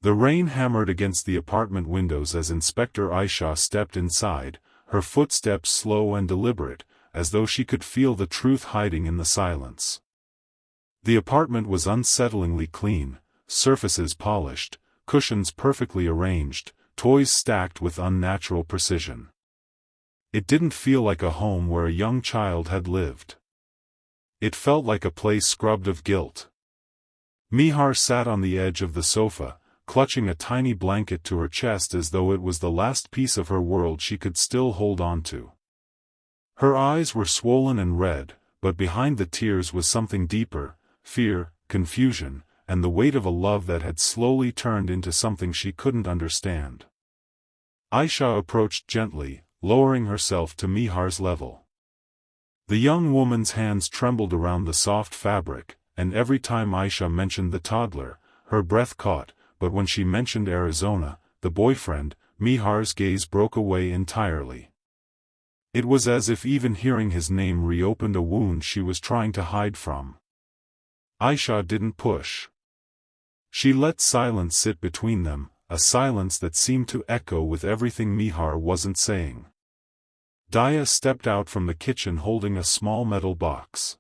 The rain hammered against the apartment windows as Inspector Aisha stepped inside, her footsteps slow and deliberate, as though she could feel the truth hiding in the silence. The apartment was unsettlingly clean, surfaces polished, cushions perfectly arranged, toys stacked with unnatural precision. It didn't feel like a home where a young child had lived. It felt like a place scrubbed of guilt. Mihar sat on the edge of the sofa, clutching a tiny blanket to her chest as though it was the last piece of her world she could still hold on to. Her eyes were swollen and red, but behind the tears was something deeper: fear, confusion, and the weight of a love that had slowly turned into something she couldn't understand. Aisha approached gently, lowering herself to Mihar's level. The young woman's hands trembled around the soft fabric, and every time Aisha mentioned the toddler, her breath caught, but when she mentioned Arizona, the boyfriend, Mihar's gaze broke away entirely. It was as if even hearing his name reopened a wound she was trying to hide from. Aisha didn't push. She let silence sit between them, a silence that seemed to echo with everything Mihar wasn't saying. Daya stepped out from the kitchen holding a small metal box.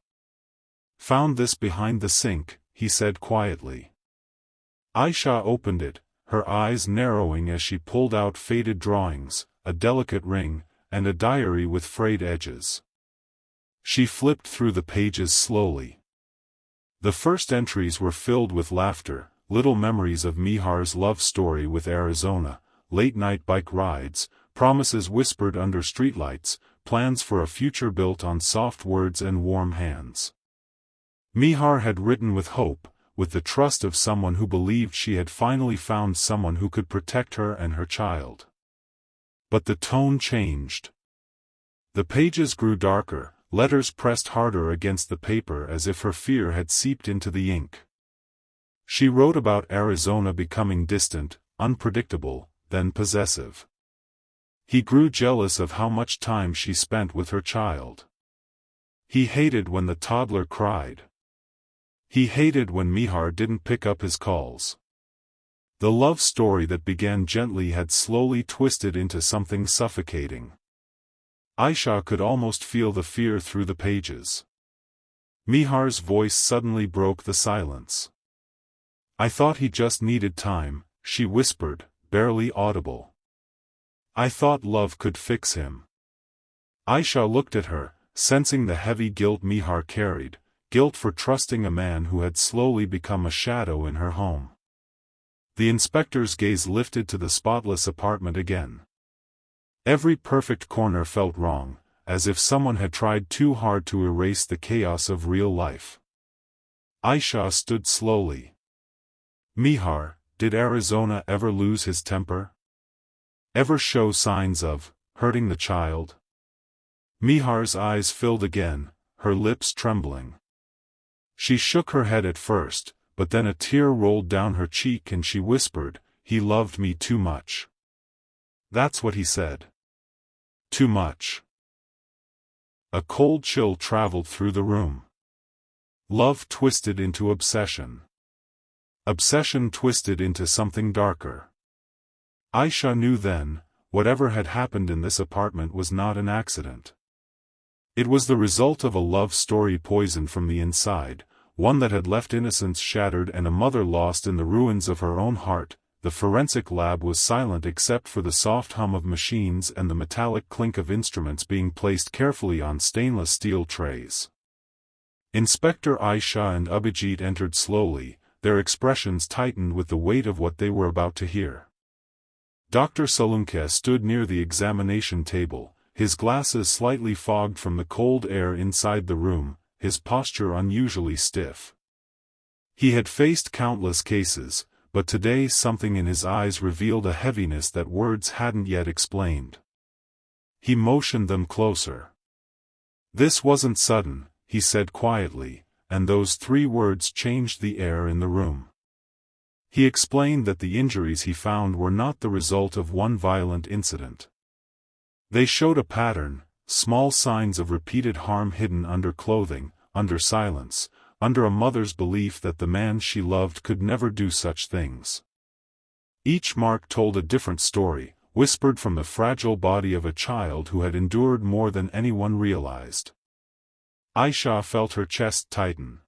"Found this behind the sink," he said quietly. Aisha opened it, her eyes narrowing as she pulled out faded drawings, a delicate ring, and a diary with frayed edges. She flipped through the pages slowly. The first entries were filled with laughter, little memories of Mihar's love story with Arizona, late-night bike rides, promises whispered under streetlights, plans for a future built on soft words and warm hands. Mihar had written with hope, with the trust of someone who believed she had finally found someone who could protect her and her child. But the tone changed. The pages grew darker, letters pressed harder against the paper as if her fear had seeped into the ink. She wrote about Arizona becoming distant, unpredictable, then possessive. He grew jealous of how much time she spent with her child. He hated when the toddler cried. He hated when Mihar didn't pick up his calls. The love story that began gently had slowly twisted into something suffocating. Aisha could almost feel the fear through the pages. Mihar's voice suddenly broke the silence. "I thought he just needed time," she whispered, barely audible. "I thought love could fix him." Aisha looked at her, sensing the heavy guilt Mihar carried, guilt for trusting a man who had slowly become a shadow in her home. The inspector's gaze lifted to the spotless apartment again. Every perfect corner felt wrong, as if someone had tried too hard to erase the chaos of real life. Aisha stood slowly. "Mihar, did Arizona ever lose his temper? Ever show signs of hurting the child?" Mihar's eyes filled again, her lips trembling. She shook her head at first, but then a tear rolled down her cheek and she whispered, "He loved me too much." That's what he said. Too much. A cold chill traveled through the room. Love twisted into obsession. Obsession twisted into something darker. Aisha knew then, whatever had happened in this apartment was not an accident. It was the result of a love story poisoned from the inside, one that had left innocence shattered and a mother lost in the ruins of her own heart. The forensic lab was silent except for the soft hum of machines and the metallic clink of instruments being placed carefully on stainless steel trays. Inspector Aisha and Abhijit entered slowly, their expressions tightened with the weight of what they were about to hear. Dr. Salunke stood near the examination table, his glasses slightly fogged from the cold air inside the room, his posture unusually stiff. He had faced countless cases, but today something in his eyes revealed a heaviness that words hadn't yet explained. He motioned them closer. "This wasn't sudden," he said quietly, and those 3 words changed the air in the room. He explained that the injuries he found were not the result of one violent incident. They showed a pattern, small signs of repeated harm hidden under clothing, under silence, under a mother's belief that the man she loved could never do such things. Each mark told a different story, whispered from the fragile body of a child who had endured more than anyone realized. Aisha felt her chest tighten.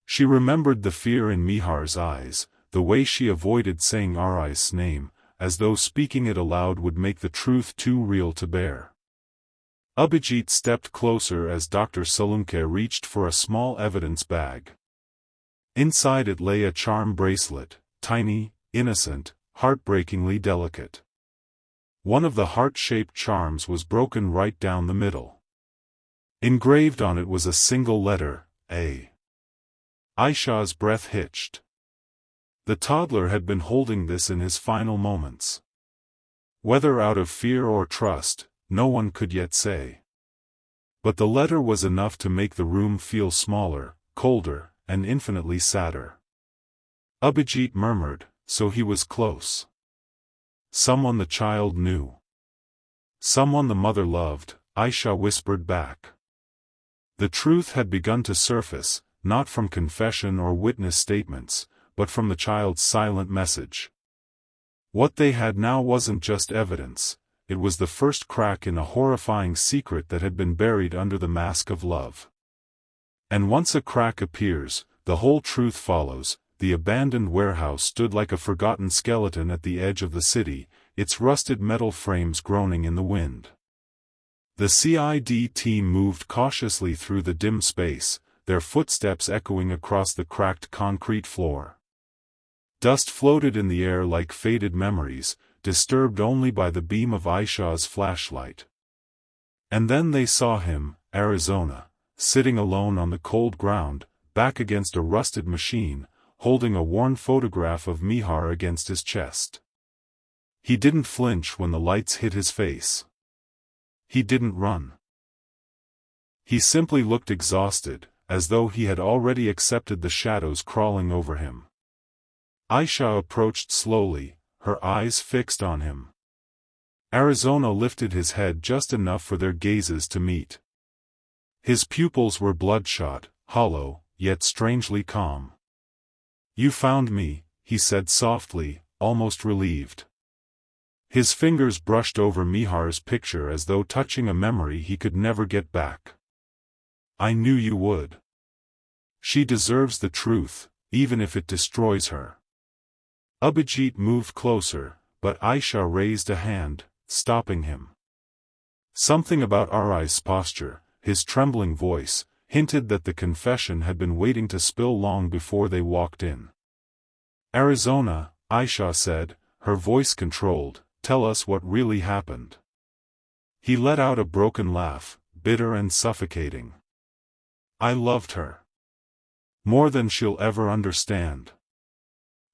She remembered the fear in Mihar's eyes, the way she avoided saying Ari's name, as though speaking it aloud would make the truth too real to bear. Abhijit stepped closer as Dr. Salunke reached for a small evidence bag. Inside it lay a charm bracelet, tiny, innocent, heartbreakingly delicate. One of the heart-shaped charms was broken right down the middle. Engraved on it was a single letter, A. Aisha's breath hitched. The toddler had been holding this in his final moments. Whether out of fear or trust, no one could yet say. But the letter was enough to make the room feel smaller, colder, and infinitely sadder. Abhijit murmured, so he was close. Someone the child knew. Someone the mother loved, Aisha whispered back. The truth had begun to surface, not from confession or witness statements, but from the child's silent message. What they had now wasn't just evidence, it was the first crack in a horrifying secret that had been buried under the mask of love. And once a crack appears, the whole truth follows. The abandoned warehouse stood like a forgotten skeleton at the edge of the city, its rusted metal frames groaning in the wind. The CID team moved cautiously through the dim space, their footsteps echoing across the cracked concrete floor. Dust floated in the air like faded memories, disturbed only by the beam of Aisha's flashlight. And then they saw him, Arizona, sitting alone on the cold ground, back against a rusted machine, holding a worn photograph of Mihar against his chest. He didn't flinch when the lights hit his face. He didn't run. He simply looked exhausted, as though he had already accepted the shadows crawling over him. Aisha approached slowly, her eyes fixed on him. Arizona lifted his head just enough for their gazes to meet. His pupils were bloodshot, hollow, yet strangely calm. "You found me," he said softly, almost relieved. His fingers brushed over Mihar's picture as though touching a memory he could never get back. "I knew you would. She deserves the truth, even if it destroys her." Abhijit moved closer, but Aisha raised a hand, stopping him. Something about Ari's posture, his trembling voice, hinted that the confession had been waiting to spill long before they walked in. "Arizona," Aisha said, her voice controlled, "tell us what really happened." He let out a broken laugh, bitter and suffocating. "I loved her. More than she'll ever understand.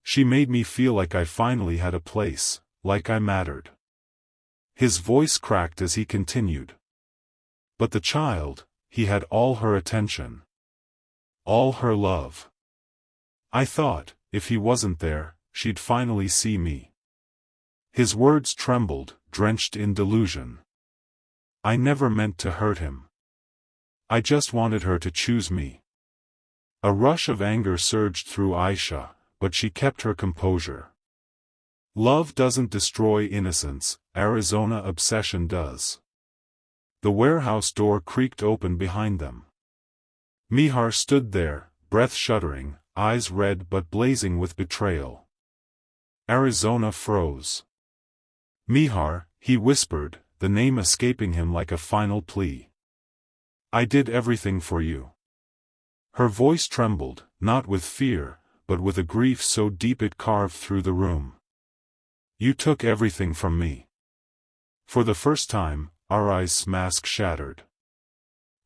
She made me feel like I finally had a place, like I mattered." His voice cracked as he continued. "But the child, he had all her attention. All her love. I thought, if he wasn't there, she'd finally see me." His words trembled, drenched in delusion. "I never meant to hurt him. I just wanted her to choose me." A rush of anger surged through Aisha, but she kept her composure. Love doesn't destroy innocence, Arizona obsession does. The warehouse door creaked open behind them. Mihar stood there, breath shuddering, eyes red but blazing with betrayal. Arizona froze. "Mihar," he whispered, the name escaping him like a final plea. "I did everything for you." Her voice trembled, not with fear, but with a grief so deep it carved through the room. "You took everything from me." For the first time, Ari's mask shattered.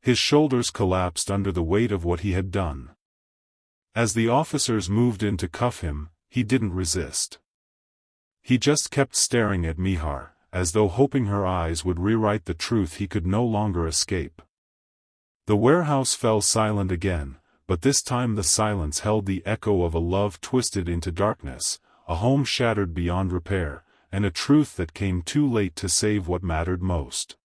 His shoulders collapsed under the weight of what he had done. As the officers moved in to cuff him, he didn't resist. He just kept staring at Mihar, as though hoping her eyes would rewrite the truth he could no longer escape. The warehouse fell silent again, but this time the silence held the echo of a love twisted into darkness, a home shattered beyond repair, and a truth that came too late to save what mattered most.